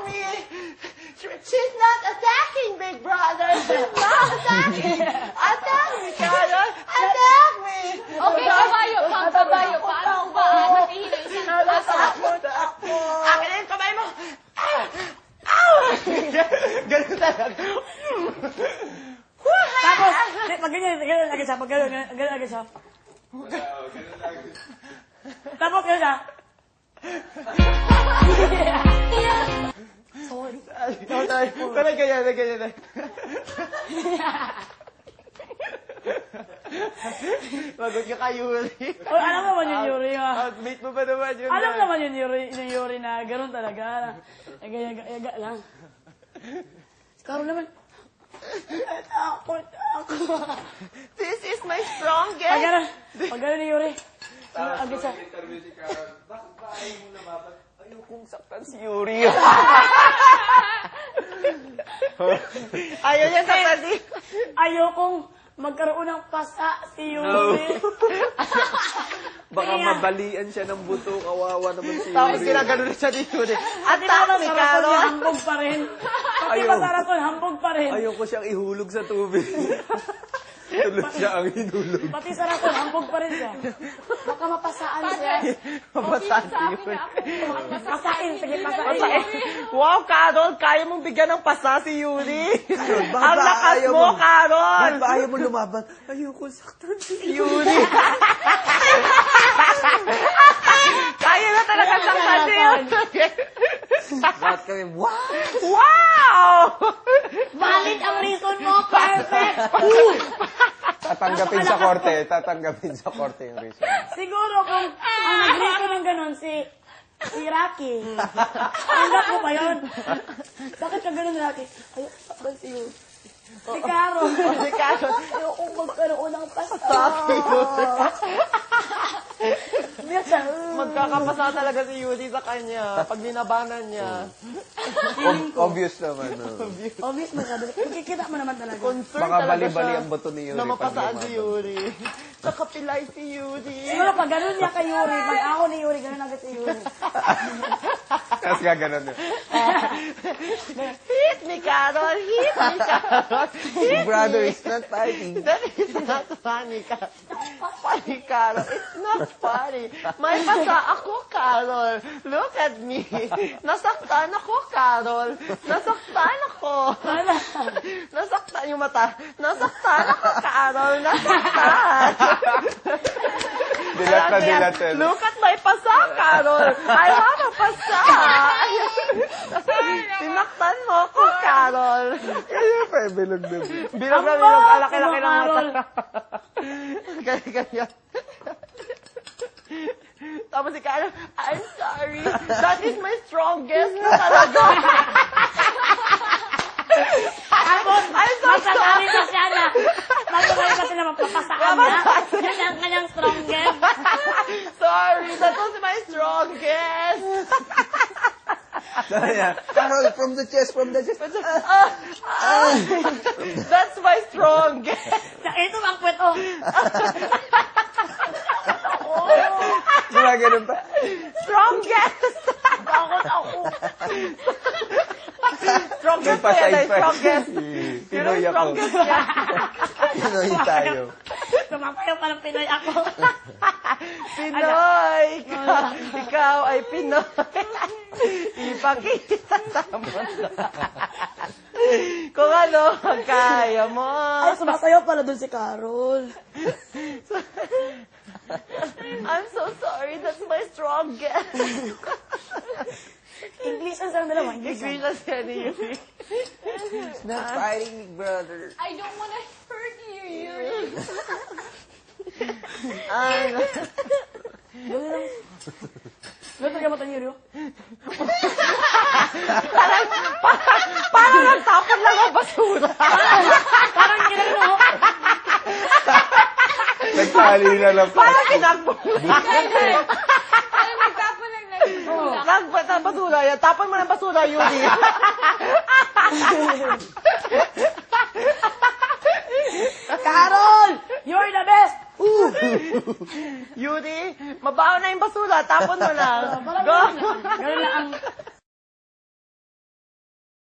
me! She's not attacking, big brother! She's not attacking! Attack me, Carol! Attack me! Okay, kabayo pa, kabayo pa. Ano ba? Maghihilay siya ng basa. Akin na yung kamay mo! Ow! Ganun talaga. Tapos, pag ganyan agad siya, pag ganyan agad siya. Tapos, ganyan siya. Sorry. Parang ganyan. Lagot ka kay Yuri. Oh, alam naman yun, Yuri. Outmate mo ba naman yun? Alam naman yun, Yuri, na gano'n talaga. Ganyan lang. Karo naman, takot ako. This is my strongest. Pag gano'n ni Yuri, agad siya. Bakit ba ayaw mo lumaban? Ayokong saktan si Yuri. Ayaw niya saktan si... Ayokong magkaroon ng pasa si Yuri. Baka mabalian siya ng buto. Kawawa naman si Tapos Yuri. ginagano na siya ni Yuri. At Pati tapos ba si sa Carol. rason, hambog pa rin. Pati ba sa rason, hambog pa rin. Ayoko siyang ihulog sa tubig. Tulog siya ang hinulog. Pati sa rason, hambog pa rin siya. Baka mapasaan siya. Mapasaan si Yuri. Pasain, sige, pasain. Wow, Carol, kaya mong bigyan ng pasa si Yuri. Bakit Ang ba lakas ayaw mo, Carol. Bakit ba ayaw mo lumaban? Ayoko saktan si Yuri. Kaya na talaga saktan si Yuri. Bakit kami, wow! Wow! Valid ang reason mo, perfect. Tatanggapin sa korte yung reason. Siguro kung ang nag-reason ng ganon si Rocky. Tanggap mo ba yun? Bakit ka ganon, Rocky? Ayoko saktan si Yuri. Si Carol. Si Carol. Ayoko magkaroon ng pasta. Sabi Yuri. Magkakapasa. Magkakapasa talaga si Yuri sa kanya pag binabanan niya. Obvious naman. Obvious masyado. Makikita mo naman talaga. Concern Baka talaga bali-bali siya ang bato ni Yuri na pag mapasaan si lumaban. Yuri. Nakapilay si Yuri. Siguro pag ganun niya kay Yuri, pag ako ni Yuri, ganun agad si Yuri. Tapos gaganon yun. Hit me, Carol! Hit me, Carol! Hit Brother, me! it's not fighting. That is not funny, Carol. Funny, Carol. It's not funny. May pasa ako, Carol. Look at me. Nasaktan ako, Carol. Nasaktan ako. Nasaktan yung mata. Nasaktan ako, Carol. Nasaktan. Dilat na dilat yun. Look at my pasa, Carol. I have a pasa. Tinaktan mo ako, Carol. Kaya pa, bilog na. Bilog na bilog. Alaki-laki ng mata. Ganyan. Tapos si Carol, I'm sorry. That is my strongest na talaga. I'm so Masakali sorry. pa siya na. Masakali pa siya na mapapasaan niya. Yan ang kanyang strongest. Sorry, that was my strongest. Carol, from the chest. That's my strongest. Ito ang kwento. Diba ganun pa? Strongest. Bakit ako? Strongest May pa yan, pasay pa. strongest. Yun ang Pinoy ako. strongest niya. Pinoy tayo. Sumapayo pa ng Pinoy ako. Pinoy! Ikaw ay Pinoy. Ipakita sa mundo. Kung ano, kaya mo. Ay, sumasayaw pala dun si Carol. I'm so sorry. That's my strongest. English ang sarang dalawa. English ang. English na siya ni Yuri. It's not fighting, brother. I don't wanna hurt you, Yuri. Ganun talaga mata ni Yuri. Parang nagtapon lang ang basura. Parang ginagano mo. Nagtali na lang. Parang kinakbo. Parang nagtapon lang ng bulak. Nagbat ang basura yan. Tapon mo ng basura, Yuri. Carol! You're the best! Yuri, mabaho na yung basura. Tapon mo na. Parang Go. ganun lang ang